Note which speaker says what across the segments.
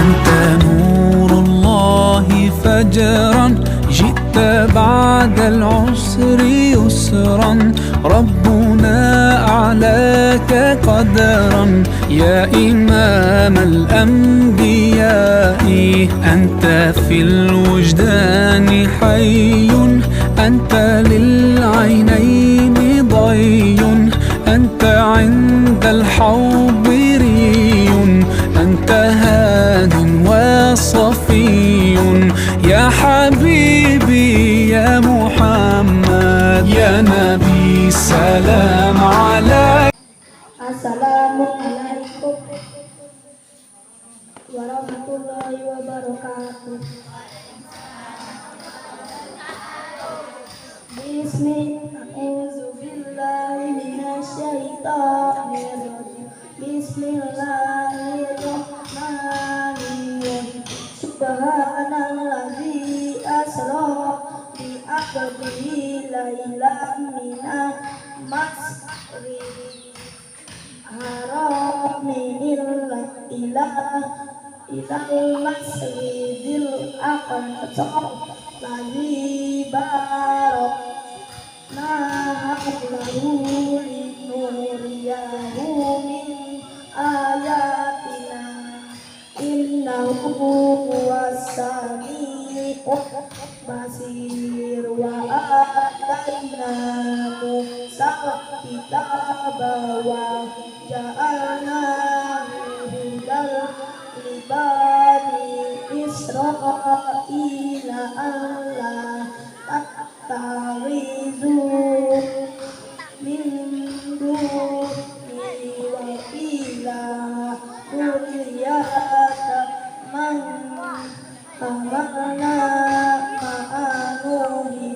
Speaker 1: أنت نور الله فجرا جئت بعد العسر يسرا ربنا أعلاك قدرا يا إمام الأنبياء أنت في الوجدان حي أنت للعينين ضي أنت عند الحوض ري أنت هاد وصفي يا حبيبي يا محمد يا نبي سلام عليك.
Speaker 2: Assalamualaikum warahmatullahi wabarakatuh. Bismillahirrahmanirrahim. Subhanalladzi asra bi abdihi lailan minal masjidil haram ilal masjidil aqsa ladzi barakna hawlahu linuriyahu min ayatina innahu huwas sami'ul basir wa ataina Musal kitaba wa ja'alna hudal libani Isra'ila Allah tattawizu min duni wakila kuliyata man hamalna ma'anuhi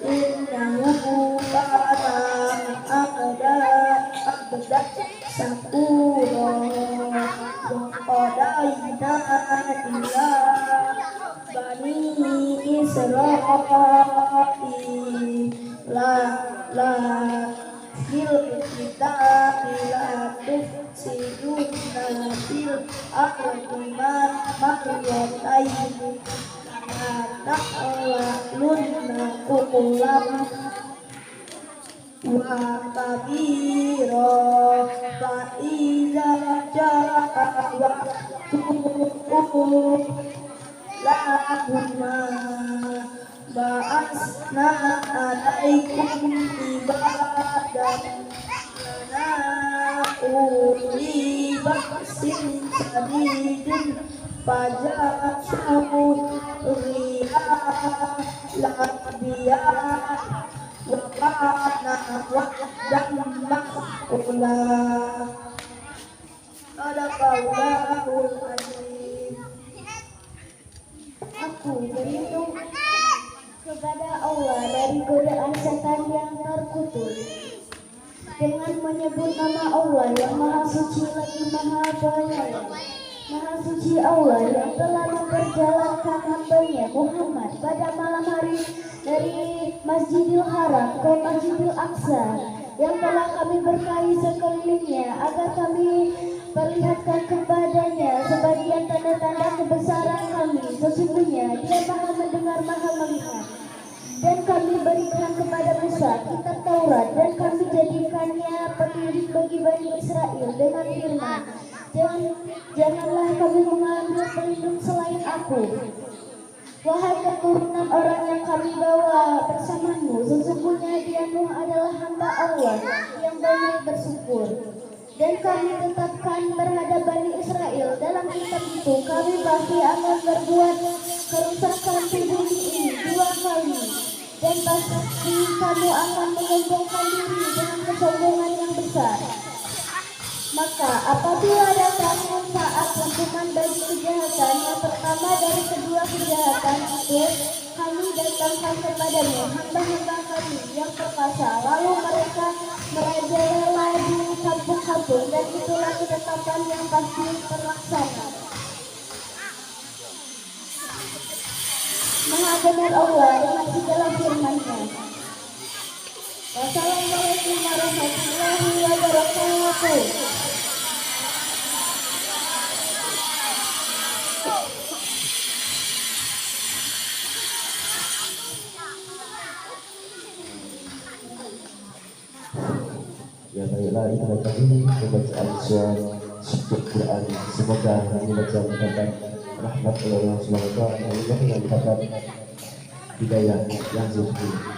Speaker 2: innahu kana abda sakura wa qadaina ila bani Israila fil kitabi la tufsiduna fil ardi marrataini la ta'lalunna kulam wa kabira fa iza ja'a waqtuhum lahumma ba'asna alaikum ibadan lana uli ba'sin sadidin faja'asahu riyah labiyah wa kana wa'dan maqula sadaqallahul azim. Aku berlindung kepada Allah dari godaan setan yang terkutuk dengan menyebut nama Allah yang Maha Suci lagi Maha Penyayang. Maha Suci Allah yang telah memperjalankan hamba-Nya Muhammad pada malam hari dari Masjidil Haram ke Masjidil Aqsa, yang telah kami berkahi sekelilingnya agar kami perlihatkan kepadanya sebagian tanda-tanda kebesaran kami. Sesungguhnya Dia Maha mendengar, Maha melihat. Dan kami berikan kepada Musa kitab Taurat, dan kami jadikannya petunjuk bagi Bani Israel dengan firman, janganlah kami mengambil pelindung selain aku. Wahai keturunan orang yang kami bawa bersamamu, sesungguhnya Dia Nuh adalah hamba Allah yang banyak bersyukur. Dan kami tetapkan terhadap Bani Israel dalam kitab itu, kami pasti akan berbuat kerusakan di bumi ini 2 kali, dan pasti kamu akan menyombongkan diri dengan kesombongan yang besar. Maka apabila datang saat hukuman bagi kejahatan yang pertama dari kedua kejahatan itu, kami datangkan kepadanya hamba-hamba kami yang perkasa, lalu mereka merajalela di kampung-kampung, dan itulah ketetapan yang pasti terlaksana. Maha benar Allah dengan segala firman-Nya. Wassalamualaikum warahmatullahi wabarakatuh.
Speaker 3: Alhamdulillah kita tadi pembacaan surah Quran. Semoga ini menjadikan rahmat Allah SWT dan mendapat hidayah yang sempurna.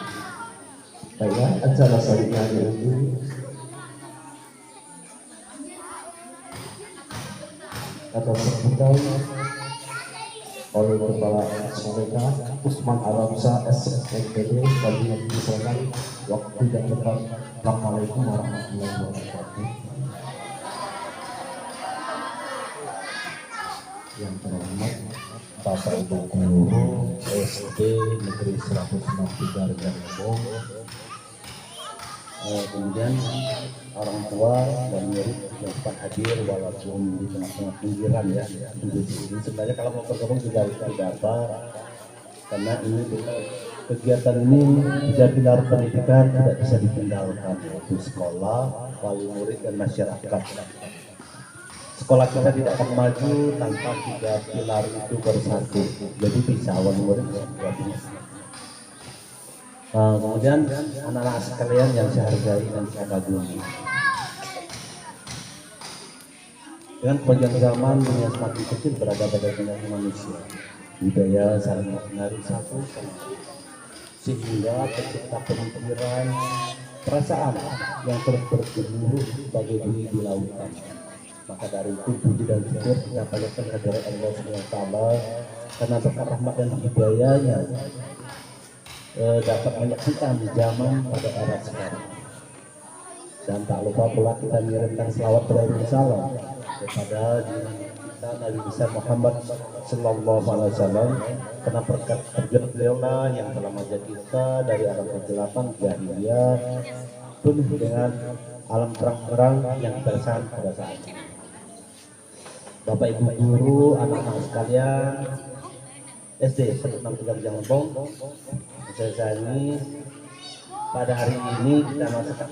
Speaker 3: Baiklah, acara selanjutnya ini atas sambutan oleh Kepala SMK Usman Aramsa SMPD bagi misalkan waktu dan tempat. Assalamualaikum warahmatullahi wabarakatuh. Yang terhormat Bapak Ibu Guru SD Negeri 163 Rejang. Kemudian orang tua dan murid yang sempat hadir walaupun di tengah-tengah pinggiran ya. Ini sebenarnya kalau mau bergabung juga harus terdaftar karena ini kegiatan ini menjadi pilar pendidikan tidak bisa ditinggalkan, yaitu sekolah, wali murid dan masyarakat. Sekolah kita tidak akan maju tanpa tiga pilar itu bersatu. Jadi bisa wali murid dan bisa. Kemudian anak-anak sekalian yang saya hargai dan saya kagumi, dengan panjang zaman dunia semakin kecil berada pada dunia manusia, budaya saling mengenali satu sehingga tercipta pemikiran, perasaan yang terus bergemuruh sebagai bunyi di lautan. Maka dari itu puji dan syukur kita panjatkan kehadirat Allah SWT karena berkat rahmat dan hidayahnya dapat menyaksikan zaman pada era sekarang. Dan tak lupa pula kita mengirimkan selawat dan salam kepada kita Nabi besar Muhammad Sallallahu Alaihi Wasallam karena berkat perjuangan beliau yang telah mengajak kita dari alam kegelapan jahiliyah penuh dengan alam terang-terang yang tersan pada saat ini. Bapak Ibu guru, anak-anak sekalian SD 163 Janglebong, saya ini pada hari ini kita merasakan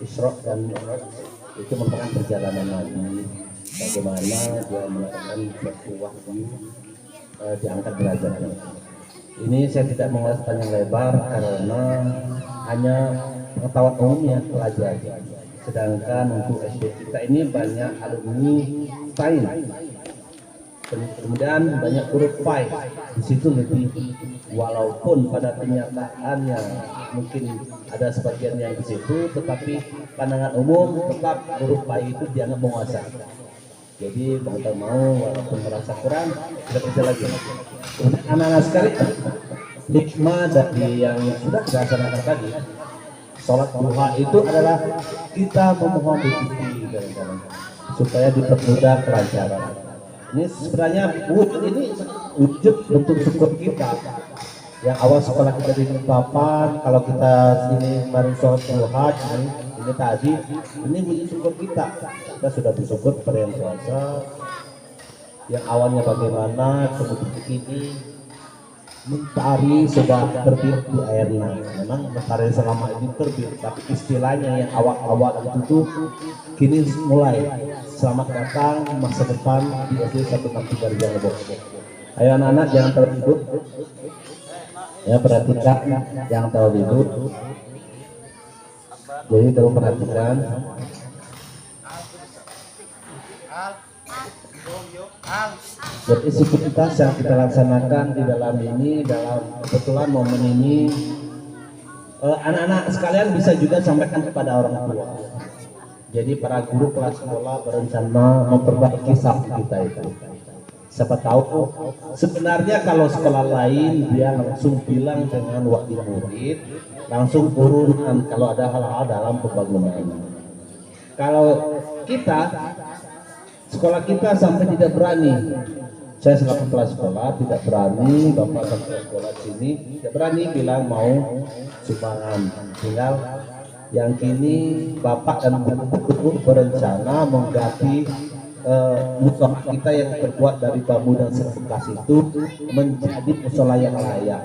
Speaker 3: Isra dan Mi'raj. Itu merupakan perjalanan Nabi, bagaimana dia melakukan suatu wahyu diangkat derajatnya. Ini saya tidak mengulas panjang lebar karena hanya pengetahuan umumnya pelajar. Sedangkan untuk SD kita ini banyak alumni sains, kemudian banyak huruf pai. Di situ lebih, walaupun pada kenyataannya mungkin ada sebagian yang di situ, tetapi pandangan umum tetap huruf pai itu dianggap menguasai. Jadi mau walaupun merasa kurang, kita kerja lagi. Kemudian anak-anak sekalian, hikmah dari yang sudah saya laksanakan tadi, sholat duha itu adalah kita memohon rezeki dari dalam supaya dipermudah kelancaran. Ini sebenarnya wujud bentuk syukur kita. Yang awal sekolah kita di papan, kalau kita sini baru sholat duha ini tadi, ini wujud syukur kita. Kita sudah bersyukur pada yang puasa. Yang awalnya bagaimana, kemudian ini mentari sudah terbit di airnya. Memang mentari selama ini terbit, tapi istilahnya yang awal-awal itu tuh kini mulai. Selamat datang masa depan di SD 163 Janglebong. Ayo anak-anak jangan terlalu tidur. Ya, perhatikan jangan terlalu tidur. Jadi terus perhatikan. Jadi aktivitas yang kita laksanakan di dalam ini, dalam kebetulan momen ini, anak-anak sekalian bisa juga sampaikan kepada orang tua. Jadi para guru kelas sekolah berencana memperbaiki sabtu kita itu. Siapa tahu sebenarnya kalau sekolah lain dia langsung bilang dengan wali murid, langsung urunan kalau ada hal-hal dalam pembangunan. Kalau kita sekolah kita sampai tidak berani, saya selaku kepala sekolah tidak berani, bapak kepala sekolah sini tidak berani bilang mau sumbangan. Tinggal yang kini bapak dan guru berencana mengganti musola kita yang terbuat dari bambu dan serbukasi itu menjadi musola yang layak.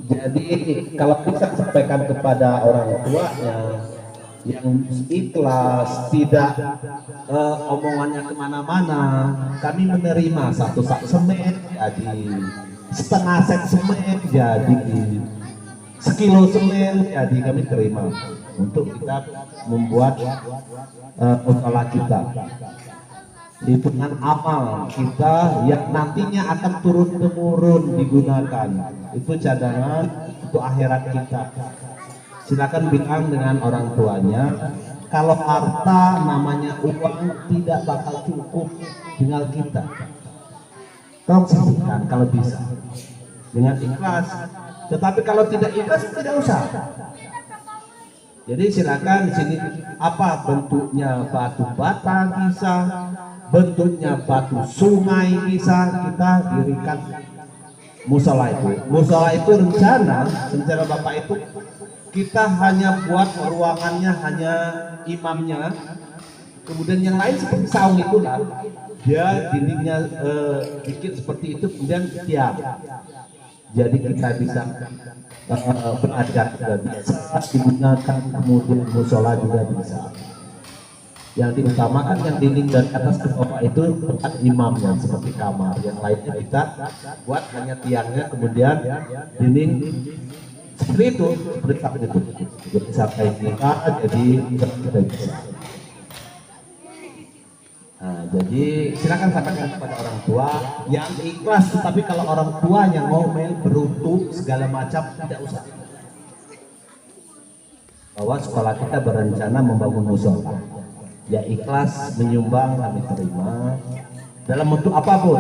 Speaker 3: Jadi kalau bisa sampaikan kepada orang tuanya yang ikhlas, tidak omongannya kemana-mana, kami menerima satu sak semen jadi setengah set semen jadi sekilo semen, jadi kami terima. untuk kita membuat musola kita. Hitungan amal kita yang nantinya akan turun temurun digunakan, itu cadangan untuk akhirat kita. Silakan bilang dengan orang tuanya, kalau harta namanya uang tidak bakal cukup tinggal kita. Tolong sisihkan kalau bisa dengan ikhlas. Tetapi kalau tidak ikhlas tidak usah. Jadi silakan di sini apa bentuknya, batu bata bisa, bentuknya batu sungai bisa, kita dirikan musola itu. Musola itu rencana Bapak itu kita hanya buat ruangannya hanya imamnya, kemudian yang lain seperti saung itulah, dia dindingnya dikit seperti itu, kemudian tiap. Jadi kita bisa belajar juga bisa digunakan, kemudian musola juga bisa. Yang diutamakan yang dinding dan atas ke bawah itu tempat imamnya seperti kamar, yang lainnya kita buat hanya tiangnya, kemudian dinding seperti itu, seperti itu. Jadi sampai kita jadi kita bisa. Nah, jadi silakan sampaikan kepada orang tua yang ikhlas, tapi kalau orang tua yang ngomel, berutuk segala macam tidak usah. Bahwa sekolah kita berencana membangun musola, ya ikhlas menyumbang kami terima dalam bentuk apapun.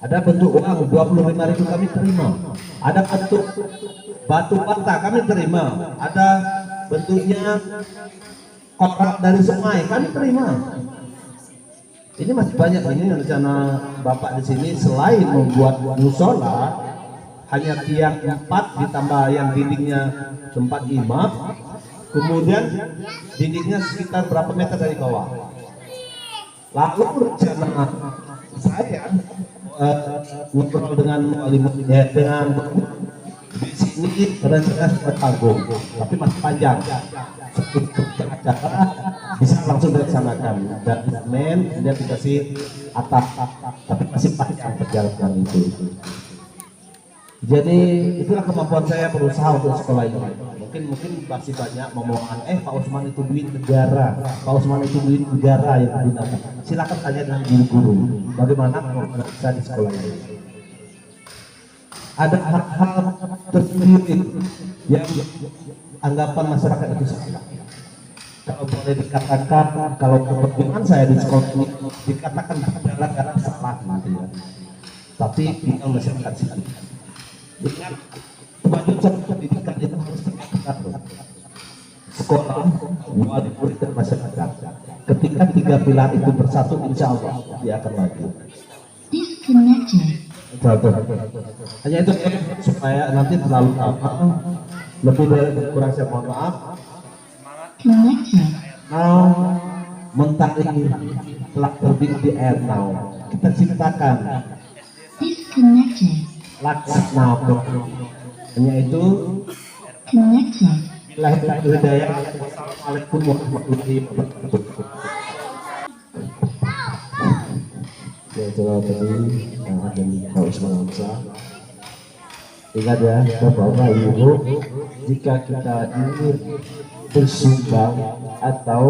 Speaker 3: Ada bentuk uang 25.000 kami terima, ada bentuk batu bata kami terima, ada bentuknya kotak dari sungai kami terima. Ini masih banyak ini rencana Bapak di sini. Selain membuat musola hanya tiang 4 ditambah yang dindingnya tempat imam, kemudian dindingnya sekitar berapa meter dari bawah. Lalu rencana saya ngobrol dengan dengan di sini rencana sebuah panggung, tapi masih panjang. Acara bisa langsung dilaksanakan dan kemudian dikasih atap, tapi masih panjang perjalanan itu. Jadi itulah kemampuan saya berusaha untuk sekolah ini. Mungkin masih banyak ngomongan, Pak Usman itu duit negara, Pak Usman itu duit negara yang digunakan. Silakan tanya dengan guru-guru bagaimana bisa di sekolah ini. Ada hal-hal tersendiri yang anggapan masyarakat itu salah. Kalau boleh dikatakan, kalau kepentingan saya di sekolah ini dikatakan gara-gara salah nanti ya. Tapi tinggal masyarakat sini. Ingat, kemajuan pendidikan itu harus dilakukan. Sekolah, murid dan masyarakat. Ketika 3 pilar itu bersatu, insya Allah dia akan maju. Hanya itu supaya nanti terlalu lama. Lebih dari kurang saya mohon maaf. Now mentari telah terbit di air now. Kita ciptakan laksana hanya itu. Assalamualaikum warahmatullahi wabarakatuh. Ya, itulah tadi dari Pak Usman Hamzah. Ingat ya, Bapak Ibu, jika kita ingin bersumbang atau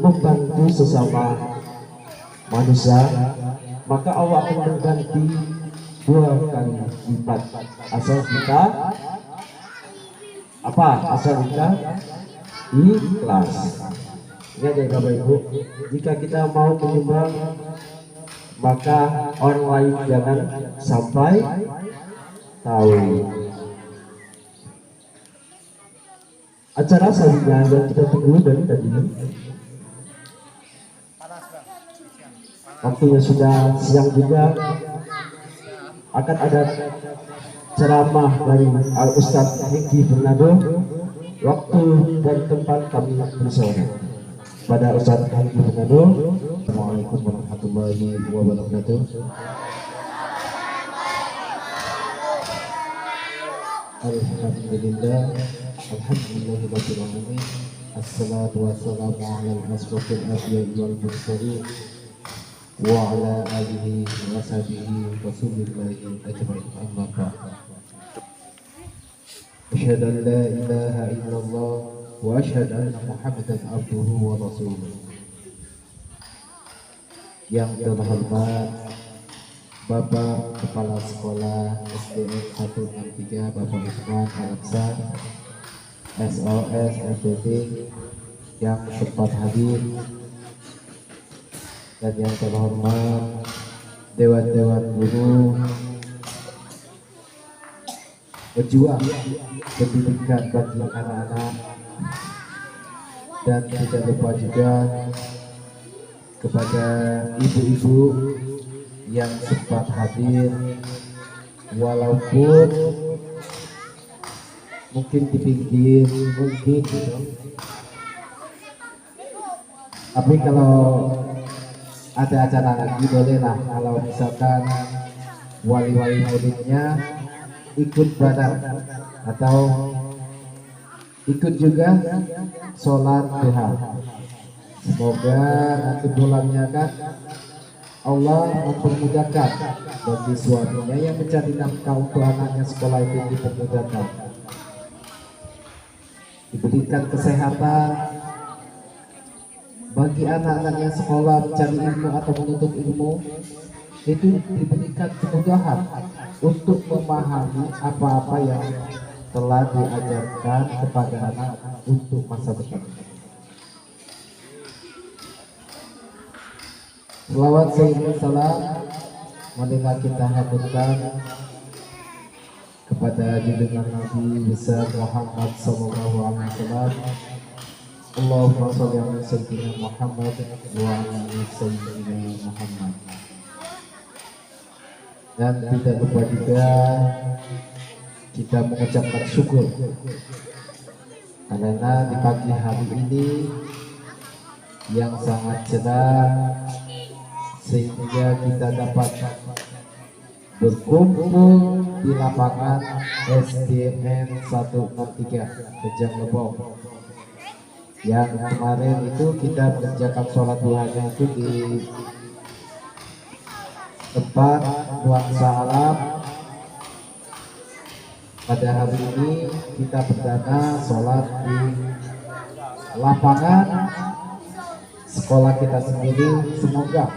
Speaker 3: membantu sesama manusia, maka Allah akan mengganti 2 kali lipat. Asal kita ikhlas. Ingat ya Bapak Ibu, jika kita mau menyumbang, maka orang lain jangan sampai tahu. Acara selanjutnya yang kita tunggu dari tadi, waktunya sudah siang juga, akan ada ceramah dari Al Ustadz Hengki Bernardo. Waktu dan tempat kami bersorak pada Ustadz Hengki Bernardo. Assalamualaikum warahmatullahi wabarakatuh. Alhamdulillah, alhamdulillahirabbil alamin. Assalatu wassalamu ala asrofil anbiya'i wal mursalin wa ala alihi wa sahbihi wa sallam ajma'in. Amma ba'd. Asyhadu an la ilaha illallah wa asyhadu anna Muhammadan abduhu wa rasuluh. Yang terhormat Bapak Kepala Sekolah SDN 163 Bapak Usman Alaksa SOS FDD yang sempat hadir, dan yang terhormat Dewan-Dewan Guru, pejuang pendidikan bagi anak-anak, dan tidak lupa juga kepada ibu-ibu yang sempat hadir walaupun mungkin di pinggir mungkin gitu. Tapi kalau ada acara lagi bolehlah, kalau misalkan wali-wali muridnya ikut bareng atau ikut juga sholat duha. Semoga nanti pulangnya kan Allah mempermudahkan bagi suaminya yang mencari nafkah untuk anaknya sekolah itu, dipermudahkan, diberikan kesehatan bagi anak-anak yang sekolah mencari ilmu atau menuntut ilmu, itu diberikan kemudahan untuk memahami apa-apa yang telah diajarkan kepada anak untuk masa depan. Selawat serta salam marilah kita haturkan kepada junjungan Nabi besar Muhammad sallallahu alaihi wasallam. Allahumma shalli ala sayyidina Muhammad wa ala sayyidina Muhammad. Dan tidak lupa juga kita mengucapkan syukur karena di pagi hari ini yang sangat cerah, sehingga kita dapat berkumpul di lapangan SDN 163 Kejang Lebong. Yang kemarin itu kita mengerjakan sholat duhanya itu di tempat nuansa alam. Pada hari ini kita perdana sholat di lapangan sekolah kita sendiri. Semoga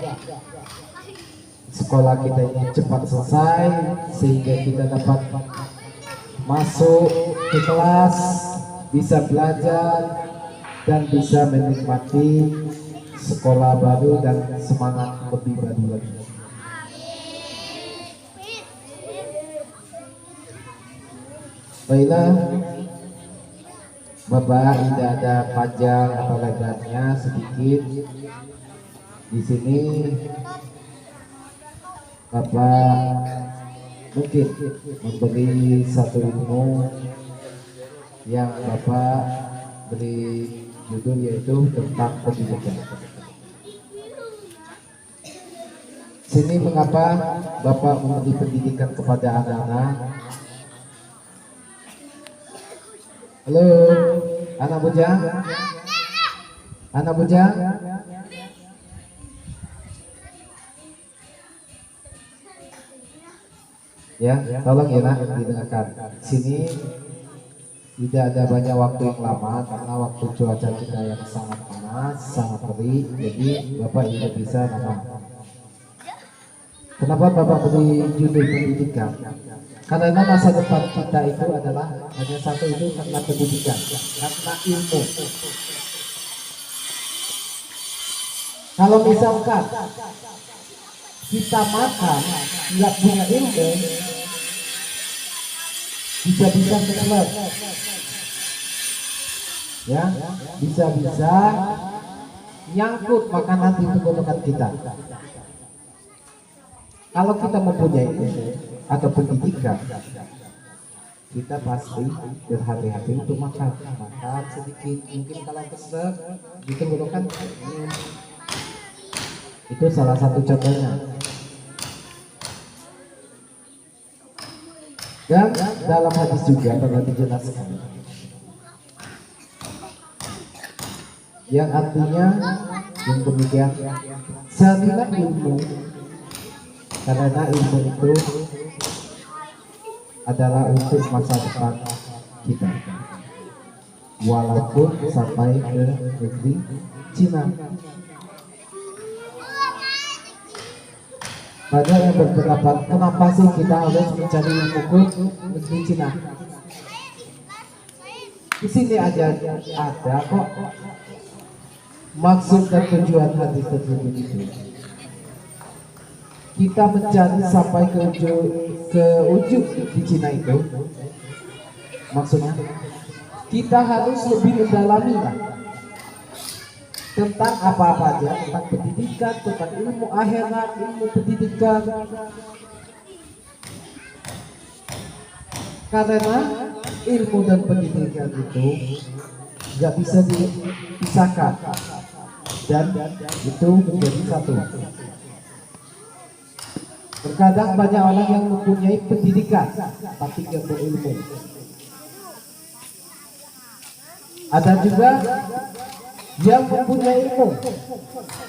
Speaker 3: sekolah kita ini cepat selesai sehingga kita dapat masuk ke kelas, bisa belajar dan bisa menikmati sekolah baru dan semangat lebih baru lagi. Baiklah Bapak, tidak ada panjang atau lebarnya, sedikit di sini Bapak mungkin memberi satu ilmu yang Bapak beri judul yaitu tentang pendidikan. Sini mengapa Bapak memberi pendidikan kepada anak-anak? Halo, anak bujang? Anak bujang? Ya, tolong ya nak didengarkan. Sini tidak ada banyak waktu yang lama karena waktu cuaca kita yang sangat panas, sangat terik, jadi Bapak tidak bisa nama. Kenapa Bapak beri judul pendidikan? Karena masa depan kita itu adalah hanya satu, itu karena pendidikan, karena ilmu. Kalau misalkan kita makan nggak punya ilmu, bisa-bisa menelan, ya, bisa-bisa nyangkut makanan di tenggorokan kita. Kalau kita mempunyai ilmu atau pendidikan, kita pasti berhati-hati untuk makan sedikit. Mungkin kalau kesel di tenggorokan, itu salah satu contohnya. Dan dalam hadis juga pernah dijelaskan, yang artinya yang demikian, carilah ilmu, karena ilmu itu adalah untuk masa depan
Speaker 4: kita, walaupun sampai ke negeri Cina. Ada yang berpendapat, kenapa sih kita harus mencari ilmu ke negeri Cina? Di sini aja ada kok maksud dan tujuan hadis tersebut itu. Kita mencari sampai ke ujung di Cina itu, maksudnya kita harus lebih mendalami tentang apa-apa aja, tentang pendidikan, tentang ilmu akhirat, ilmu pendidikan. Karena ilmu dan pendidikan itu nggak bisa dipisahkan, dan itu menjadi satu. Terkadang banyak orang yang mempunyai pendidikan tapi nggak berilmu. Ada juga yang mempunyai ilmu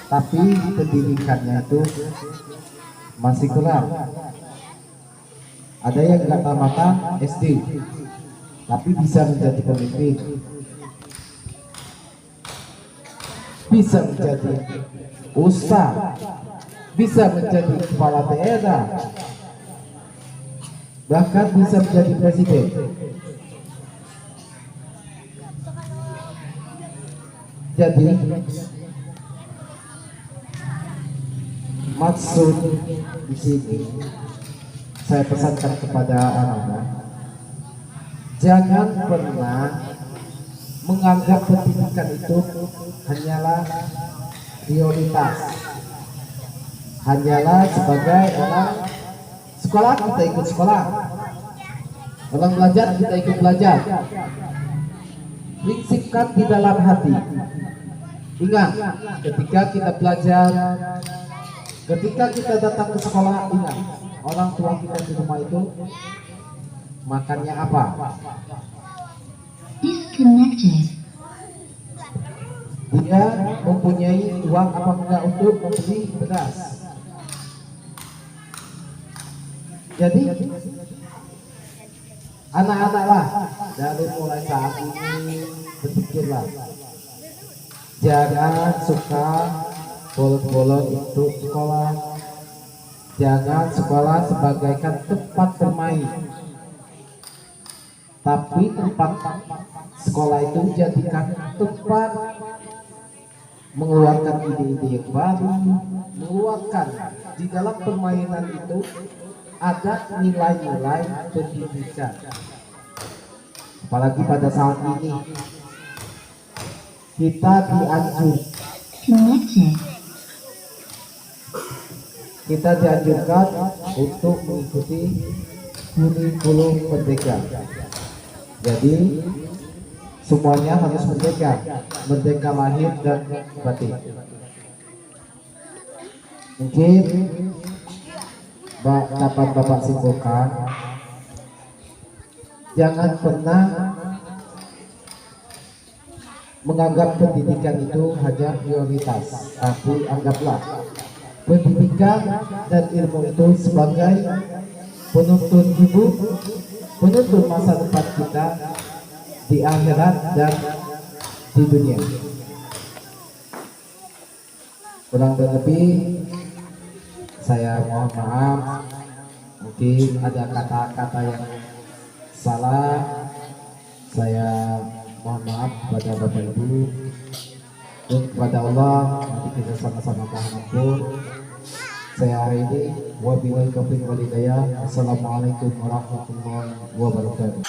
Speaker 4: tapi pendidikannya itu masih kurang. Ada yang nggak tamat SD tapi bisa menjadi pemimpin, bisa menjadi ustaz, bisa menjadi kepala daerah, bahkan bisa menjadi presiden. Jadi maksud di sini saya pesankan kepada anak-anak, jangan pernah menganggap pendidikan itu hanyalah prioritas, hanyalah sebagai orang sekolah kita ikut sekolah, orang belajar kita ikut belajar. Prinsipkan di dalam hati. Ingat, ketika kita belajar, ketika kita datang ke sekolah, ingat orang tua kita di rumah itu makannya apa?
Speaker 5: Disconnected.
Speaker 4: Dia mempunyai uang apa enggak untuk membeli beras. Jadi anak-anaklah dari mulai saat ini berpikirlah, jangan suka bolos-bolos untuk sekolah, jangan sekolah sebagaikan tempat bermain, tapi tempat sekolah itu jadikan tempat mengeluarkan ide-ide yang baru, mengeluarkan di dalam permainan itu ada nilai-nilai pendidikan. Apalagi pada saat ini kita dianjurkan untuk mengikuti kurikulum merdeka. Jadi semuanya harus merdeka, merdeka lahir dan batin. Mungkin dapat Bapak simpulkan, jangan pernah menganggap pendidikan itu hanya prioritas, tapi anggaplah pendidikan dan ilmu itu sebagai penuntun hidup, penuntun masa depan kita di akhirat dan di dunia. Kurang dan lebih saya mohon maaf, mungkin ada kata-kata yang salah, saya mohon maaf kepada Bapak Ibu dan kepada Allah. Nanti kita sama-sama mohon ampun. Saya hari ini wabillahi taufiq wal hidayah. Assalamualaikum warahmatullahi wabarakatuh.